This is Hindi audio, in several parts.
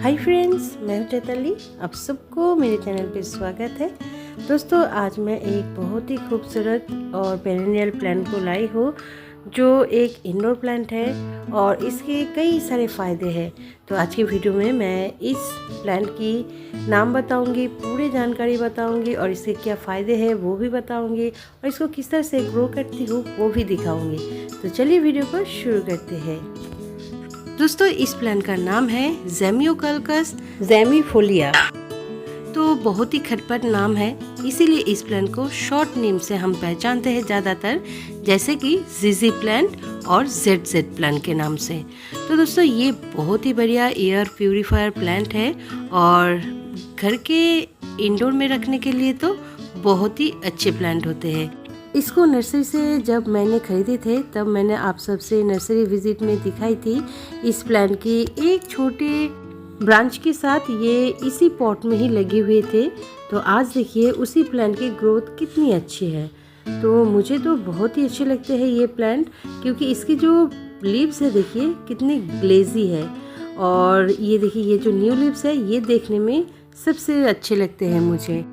हाय फ्रेंड्स, मैं हूं चैताली। आप सबको मेरे चैनल पे स्वागत है। दोस्तों, आज मैं एक बहुत ही खूबसूरत और पेरेनियल प्लांट को लाई हूँ जो एक इंडोर प्लांट है और इसके कई सारे फ़ायदे हैं। तो आज की वीडियो में मैं इस प्लांट की नाम बताऊंगी, पूरी जानकारी बताऊंगी और इसके क्या फ़ायदे हैं वो भी बताऊंगी और इसको किस तरह से ग्रो करती हूँ वो भी दिखाऊंगी। तो चलिए वीडियो को शुरू करते हैं। दोस्तों, इस प्लांट का नाम है ज़ेमियोकल्कस ज़ेमिफोलिया। तो बहुत ही खटपट नाम है, इसीलिए इस प्लांट को शॉर्ट नेम से हम पहचानते हैं ज़्यादातर, जैसे कि जीजी प्लांट और ZZ प्लांट के नाम से। तो दोस्तों, ये बहुत ही बढ़िया एयर प्यूरीफायर प्लांट है और घर के इंडोर में रखने के लिए तो बहुत ही अच्छे प्लांट होते हैं। इसको नर्सरी से जब मैंने खरीदे थे तब मैंने आप सबसे नर्सरी विजिट में दिखाई थी इस प्लांट की एक छोटे ब्रांच के साथ। ये इसी पॉट में ही लगे हुए थे। तो आज देखिए उसी प्लांट की ग्रोथ कितनी अच्छी है। तो मुझे तो बहुत ही अच्छे लगते हैं ये प्लांट, क्योंकि इसकी जो लीव्स है देखिए कितनी ग्लेजी है और ये देखिए ये जो न्यू लीव्स है ये देखने में सबसे अच्छे लगते हैं मुझे।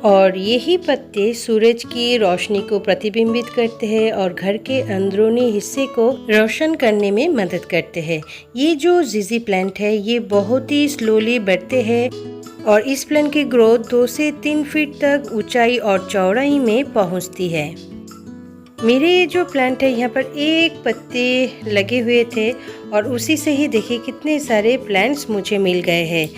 और यही पत्ते सूरज की रोशनी को प्रतिबिंबित करते हैं और घर के अंदरूनी हिस्से को रोशन करने में मदद करते हैं। ये जो जीजी प्लांट है ये बहुत ही स्लोली बढ़ते हैं और इस प्लांट की ग्रोथ 2 से 3 फीट तक ऊंचाई और चौड़ाई में पहुंचती है। मेरे ये जो प्लांट है यहाँ पर एक पत्ते लगे हुए थे और उसी से ही देखिए कितने सारे प्लांट्स मुझे मिल गए हैं।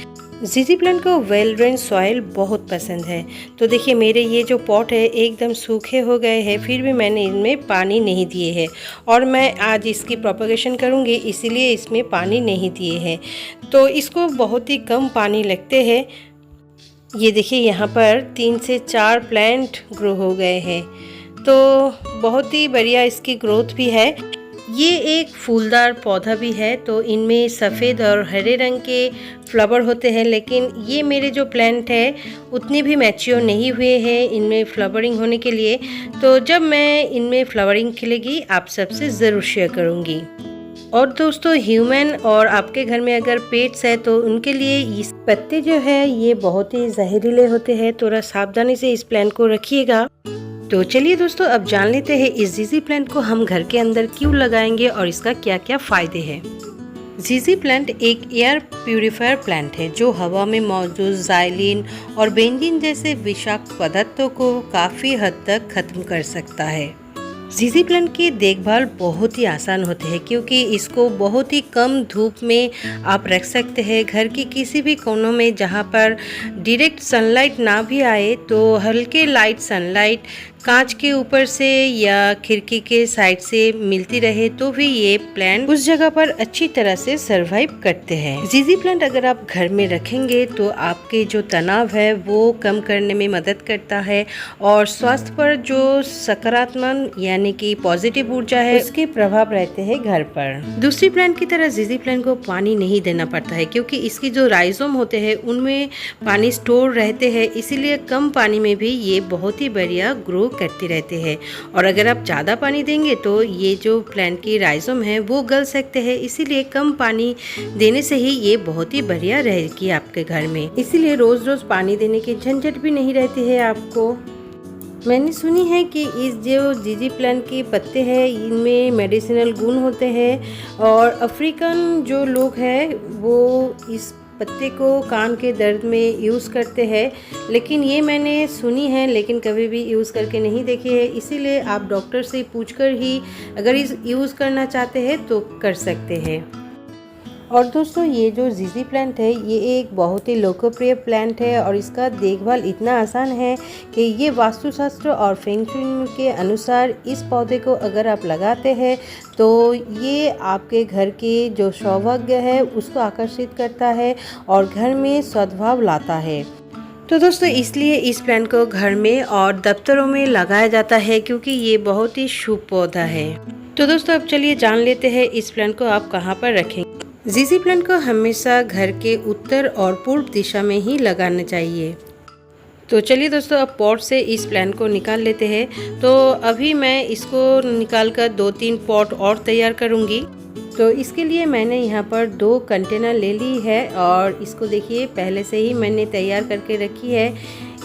जीजी प्लांट को वेल ड्रेन सॉइल बहुत पसंद है। तो देखिए मेरे ये जो पॉट है एकदम सूखे हो गए हैं, फिर भी मैंने इनमें पानी नहीं दिए हैं और मैं आज इसकी प्रोपगेशन करूँगी, इसीलिए इसमें पानी नहीं दिए हैं। तो इसको बहुत ही कम पानी लगते हैं। ये देखिए यहाँ पर 3 से 4 प्लांट ग्रो हो गए हैं, तो बहुत ही बढ़िया इसकी ग्रोथ भी है। ये एक फूलदार पौधा भी है, तो इनमें सफ़ेद और हरे रंग के फ्लावर होते हैं, लेकिन ये मेरे जो प्लांट है उतने भी मैच्योर नहीं हुए हैं इनमें फ्लावरिंग होने के लिए। तो जब मैं इनमें फ्लावरिंग खिलेगी आप सबसे ज़रूर शेयर करूँगी। और दोस्तों, ह्यूमन और आपके घर में अगर पेट्स है तो उनके लिए इस पत्ते जो है ये बहुत ही जहरीले होते हैं, थोड़ा सावधानी से इस प्लांट को रखिएगा। तो चलिए दोस्तों, अब जान लेते हैं इस जीजी प्लांट को हम घर के अंदर क्यों लगाएंगे और इसका क्या क्या फ़ायदे हैं। जीजी प्लांट एक एयर प्यूरीफायर प्लांट है जो हवा में मौजूद ज़ाइलिन और बेंजीन जैसे विषाक्त पदार्थों को काफ़ी हद तक ख़त्म कर सकता है। जीजी प्लांट की देखभाल बहुत ही आसान होती है, क्योंकि इसको बहुत ही कम धूप में आप रख सकते हैं। घर की किसी भी कोनों में जहाँ पर डायरेक्ट सनलाइट ना भी आए तो हल्के लाइट सनलाइट कांच के ऊपर से या खिड़की के साइड से मिलती रहे तो भी ये प्लांट उस जगह पर अच्छी तरह से सरवाइव करते हैं। जीजी प्लांट अगर आप घर में रखेंगे तो आपके जो तनाव है वो कम करने में मदद करता है और स्वास्थ्य पर जो सकारात्मक यानी कि पॉजिटिव ऊर्जा है उसके प्रभाव रहते हैं घर पर। दूसरी प्लांट की तरह जीजी प्लांट को पानी नहीं देना पड़ता है, क्योंकि इसकी जो राइजोम होते हैं उनमें पानी स्टोर रहते हैं, इसीलिए कम पानी में भी ये बहुत ही बढ़िया ग्रो करते रहते हैं। और अगर आप ज़्यादा पानी देंगे तो ये जो प्लांट की राइजोम है वो गल सकते हैं, इसीलिए कम पानी देने से ही ये बहुत ही बढ़िया रहेगी आपके घर में। इसीलिए रोज़ रोज़ पानी देने की झंझट भी नहीं रहती है आपको। मैंने सुनी है कि इस जो जीजी प्लांट के पत्ते हैं इनमें मेडिसिनल गुण होते हैं और अफ्रीकन जो लोग हैं वो इस पत्ते को कान के दर्द में यूज़ करते हैं, लेकिन ये मैंने सुनी है लेकिन कभी भी यूज़ करके नहीं देखी है। इसीलिए आप डॉक्टर से पूछकर ही अगर इस यूज़ करना चाहते हैं तो कर सकते हैं। और दोस्तों, ये जो जीजी प्लांट है ये एक बहुत ही लोकप्रिय प्लांट है और इसका देखभाल इतना आसान है कि ये वास्तुशास्त्र और फेंग शुई के अनुसार इस पौधे को अगर आप लगाते हैं तो ये आपके घर के जो सौभाग्य है उसको आकर्षित करता है और घर में सद्भाव लाता है। तो दोस्तों, इसलिए इस प्लांट को घर में और दफ्तरों में लगाया जाता है, क्योंकि ये बहुत ही शुभ पौधा है। तो दोस्तों, अब चलिए जान लेते हैं इस प्लांट को आप कहाँ पर रखेंगे। जीजी प्लांट को हमेशा घर के उत्तर और पूर्व दिशा में ही लगाना चाहिए। तो चलिए दोस्तों, अब पॉट से इस प्लांट को निकाल लेते हैं। तो अभी मैं इसको निकाल कर 2-3 पॉट और तैयार करूँगी। तो इसके लिए मैंने यहाँ पर 2 कंटेनर ले ली है और इसको देखिए पहले से ही मैंने तैयार करके रखी है।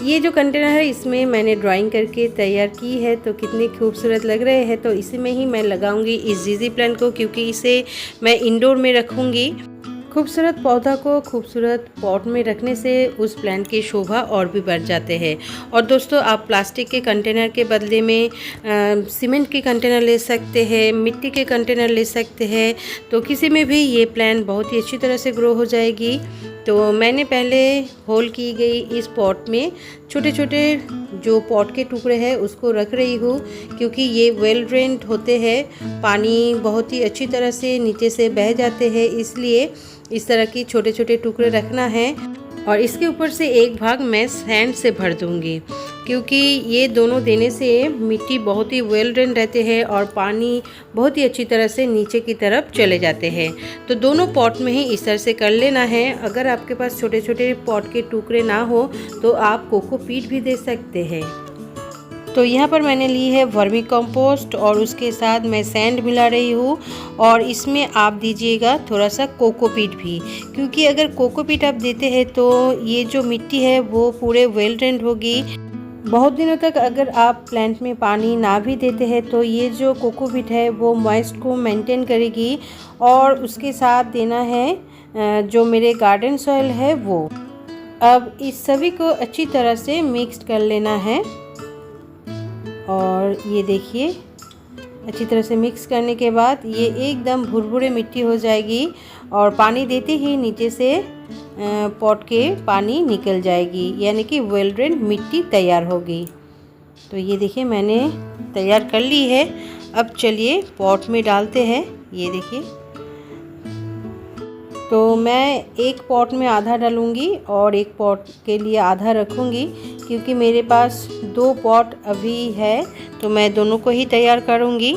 ये जो कंटेनर है इसमें मैंने ड्राइंग करके तैयार की है, तो कितने खूबसूरत लग रहे हैं। तो इसी में ही मैं लगाऊंगी इस जीजी प्लांट को, क्योंकि इसे मैं इंडोर में रखूँगी। खूबसूरत पौधा को खूबसूरत पॉट में रखने से उस प्लांट की शोभा और भी बढ़ जाते हैं। और दोस्तों, आप प्लास्टिक के कंटेनर के बदले में सीमेंट के कंटेनर ले सकते हैं, मिट्टी के कंटेनर ले सकते हैं। तो किसी में भी ये प्लांट बहुत ही अच्छी तरह से ग्रो हो जाएगी। तो मैंने पहले होल की गई इस पॉट में छोटे छोटे जो पॉट के टुकड़े हैं उसको रख रही हूँ, क्योंकि ये वेल ड्रेन्ड होते हैं, पानी बहुत ही अच्छी तरह से नीचे से बह जाते हैं, इसलिए इस तरह की छोटे छोटे टुकड़े रखना है। और इसके ऊपर से एक भाग मैं सैंड से भर दूँगी, क्योंकि ये दोनों देने से मिट्टी बहुत ही वेल ड्रेन रहते हैं और पानी बहुत ही अच्छी तरह से नीचे की तरफ चले जाते हैं। तो दोनों पॉट में ही इस तरह से कर लेना है। अगर आपके पास छोटे छोटे पॉट के टुकड़े ना हो तो आप कोकोपीट भी दे सकते हैं। तो यहाँ पर मैंने ली है वर्मी कंपोस्ट और उसके साथ मैं सैंड मिला रही हूँ, और इसमें आप दीजिएगा थोड़ा सा कोकोपीट भी, क्योंकि अगर कोकोपीट आप देते हैं तो ये जो मिट्टी है वो पूरे वेल ड्रेन्ड होगी। बहुत दिनों तक अगर आप प्लांट में पानी ना भी देते हैं तो ये जो कोकोपीट है वो मॉइस्ट को मेंटेन करेगी। और उसके साथ देना है जो मेरे गार्डन सॉइल है वो। अब इस सभी को अच्छी तरह से मिक्स कर लेना है, और ये देखिए अच्छी तरह से मिक्स करने के बाद ये एकदम भुरभुरे मिट्टी हो जाएगी, और पानी देते ही नीचे से पॉट के पानी निकल जाएगी, यानी कि वेल ड्रेन मिट्टी तैयार होगी। तो ये देखिए मैंने तैयार कर ली है। अब चलिए पॉट में डालते हैं। ये देखिए, तो मैं एक पॉट में आधा डालूँगी और एक पॉट के लिए आधा रखूँगी, क्योंकि मेरे पास 2 पॉट अभी है, तो मैं दोनों को ही तैयार करूँगी।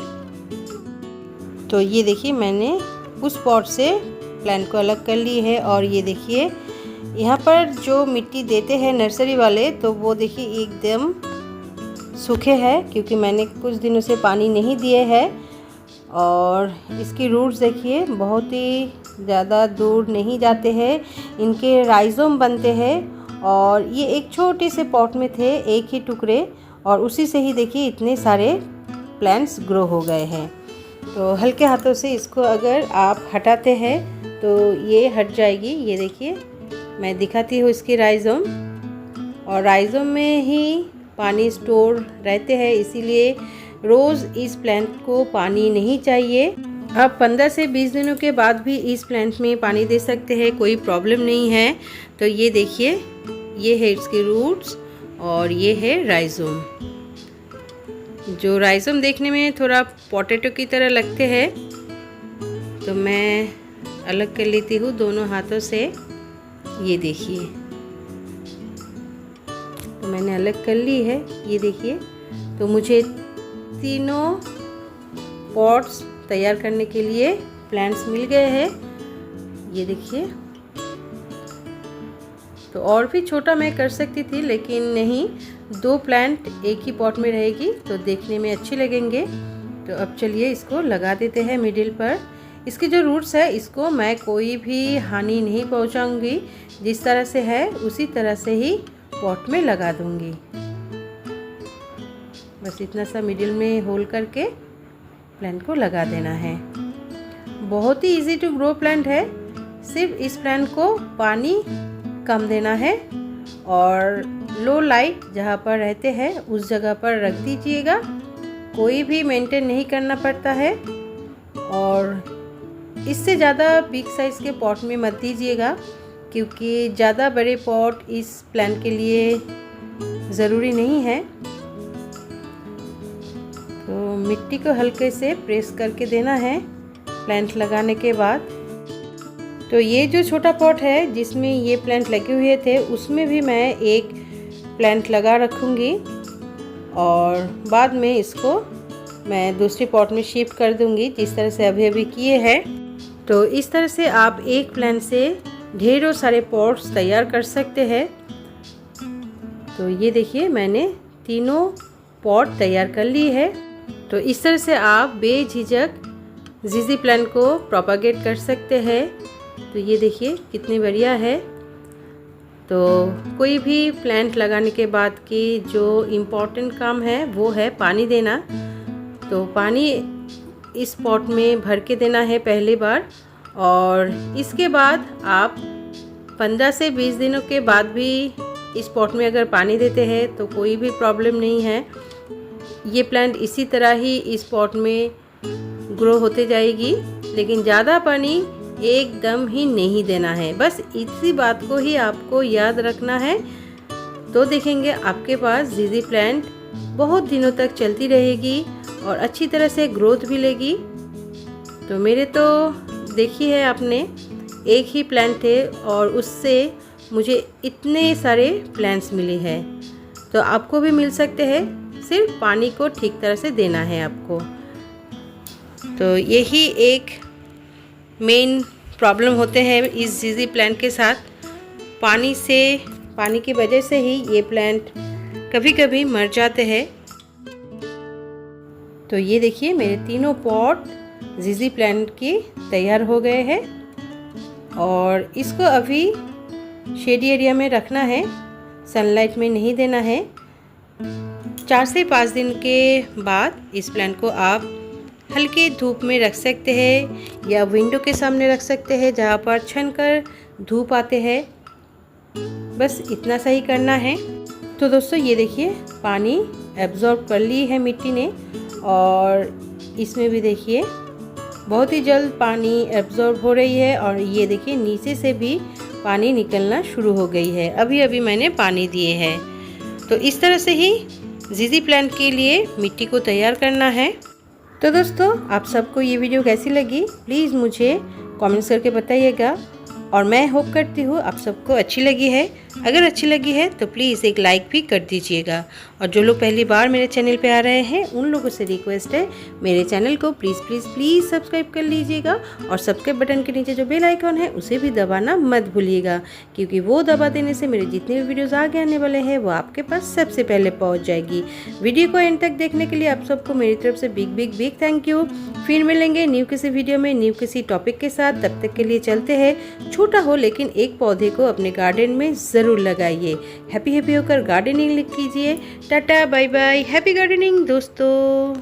तो ये देखिए मैंने उस पॉट से प्लांट को अलग कर ली है। और ये देखिए यहाँ पर जो मिट्टी देते हैं नर्सरी वाले, तो वो देखिए एकदम सूखे हैं, क्योंकि मैंने कुछ दिनों से पानी नहीं दिए हैं। और इसकी रूट्स देखिए बहुत ही ज़्यादा दूर नहीं जाते हैं, इनके राइजोम बनते हैं। और ये एक छोटे से पॉट में थे, एक ही टुकड़े, और उसी से ही देखिए इतने सारे प्लांट्स ग्रो हो गए हैं। तो हल्के हाथों से इसको अगर आप हटाते हैं तो ये हट जाएगी। ये देखिए मैं दिखाती हूँ इसकी राइजोम, और राइजोम में ही पानी स्टोर रहते हैं, इसीलिए रोज़ इस प्लांट को पानी नहीं चाहिए। आप 15 से 20 दिनों के बाद भी इस प्लांट में पानी दे सकते हैं, कोई प्रॉब्लम नहीं है। तो ये देखिए ये है इसके रूट्स और ये है राइजोम। जो राइजोम देखने में थोड़ा पोटैटो की तरह लगते हैं, तो मैं अलग कर लेती हूँ दोनों हाथों से। ये देखिए, तो मैंने अलग कर ली है। ये देखिए, तो मुझे तीनों पॉट्स तैयार करने के लिए प्लांट्स मिल गए हैं। ये देखिए, तो और भी छोटा मैं कर सकती थी, लेकिन नहीं, 2 प्लांट एक ही पॉट में रहेगी तो देखने में अच्छे लगेंगे। तो अब चलिए इसको लगा देते हैं मिडिल पर। इसके जो रूट्स है इसको मैं कोई भी हानि नहीं पहुंचाऊंगी, जिस तरह से है उसी तरह से ही पॉट में लगा दूंगी। बस इतना सा मिडिल में होल करके प्लांट को लगा देना है। बहुत ही इजी टू ग्रो प्लांट है। सिर्फ इस प्लांट को पानी कम देना है, और लो लाइट जहाँ पर रहते हैं उस जगह पर रख दीजिएगा। कोई भी मेंटेन नहीं करना पड़ता है, और इससे ज़्यादा बिग साइज़ के पॉट में मत दीजिएगा, क्योंकि ज़्यादा बड़े पॉट इस प्लांट के लिए ज़रूरी नहीं है। तो मिट्टी को हल्के से प्रेस करके देना है प्लांट लगाने के बाद। तो ये जो छोटा पॉट है जिसमें ये प्लांट लगे हुए थे, उसमें भी मैं एक प्लांट लगा रखूँगी, और बाद में इसको मैं दूसरी पॉट में शिफ्ट कर दूँगी, जिस तरह से अभी किए हैं। तो इस तरह से आप एक प्लांट से ढेरों सारे पॉट्स तैयार कर सकते हैं। तो ये देखिए मैंने तीनों पॉट तैयार कर ली है। तो इस तरह से आप बेझिझक जीजी प्लांट को प्रोपागेट कर सकते हैं। तो ये देखिए कितनी बढ़िया है। तो कोई भी प्लांट लगाने के बाद की जो इम्पोर्टेंट काम है वो है पानी देना। तो पानी इस पॉट में भर के देना है पहली बार, और इसके बाद आप 15 से 20 दिनों के बाद भी इस पॉट में अगर पानी देते हैं तो कोई भी प्रॉब्लम नहीं है। ये प्लांट इसी तरह ही इस पॉट में ग्रो होते जाएगी, लेकिन ज़्यादा पानी एकदम ही नहीं देना है। बस इसी बात को ही आपको याद रखना है। तो देखेंगे आपके पास जीजी प्लांट बहुत दिनों तक चलती रहेगी और अच्छी तरह से ग्रोथ भी लेगी। तो मेरे तो देखी है आपने, एक ही प्लांट थे और उससे मुझे इतने सारे प्लांट्स मिले हैं। तो आपको भी मिल सकते हैं, सिर्फ पानी को ठीक तरह से देना है आपको। तो यही एक मेन प्रॉब्लम होते हैं इस जीजी प्लांट के साथ। पानी की वजह से ही ये प्लांट कभी कभी मर जाते हैं। तो ये देखिए मेरे तीनों पॉट जीजी प्लांट के तैयार हो गए हैं, और इसको अभी शेडी एरिया में रखना है, सनलाइट में नहीं देना है। 4 से 5 दिन के बाद इस प्लांट को आप हल्के धूप में रख सकते हैं या विंडो के सामने रख सकते हैं जहाँ पर छनकर धूप आते हैं। बस इतना सा ही करना है। तो दोस्तों ये देखिए पानी एब्जॉर्ब कर ली है मिट्टी ने, और इसमें भी देखिए बहुत ही जल्द पानी एब्जॉर्ब हो रही है, और ये देखिए नीचे से भी पानी निकलना शुरू हो गई है। अभी अभी मैंने पानी दिए हैं। तो इस तरह से ही जीजी प्लांट के लिए मिट्टी को तैयार करना है। तो दोस्तों आप सबको ये वीडियो कैसी लगी प्लीज़ मुझे कमेंट्स करके बताइएगा, और मैं होप करती हूँ आप सबको अच्छी लगी है। अगर अच्छी लगी है तो प्लीज़ एक लाइक भी कर दीजिएगा, और जो लोग पहली बार मेरे चैनल पे आ रहे हैं उन लोगों से रिक्वेस्ट है मेरे चैनल को प्लीज़ प्लीज़ प्लीज़ सब्सक्राइब कर लीजिएगा, और सब्सक्राइब बटन के नीचे जो बेल आइकॉन है उसे भी दबाना मत भूलिएगा, क्योंकि वो दबा देने से मेरे जितने भी वीडियोज़ आगे आने वाले हैं वो आपके पास सबसे पहले पहुँच जाएगी। वीडियो को एंड तक देखने के लिए आप सबको मेरी तरफ से big big big thank you. फिर मिलेंगे न्यू किसी वीडियो में न्यू किसी टॉपिक के साथ। तब तक के लिए चलते हैं, छोटा हो लेकिन एक पौधे को अपने गार्डन में ज़रूर लगाइए। हैप्पी होकर गार्डनिंग कीजिए। Tata bye bye, happy gardening दोस्तों।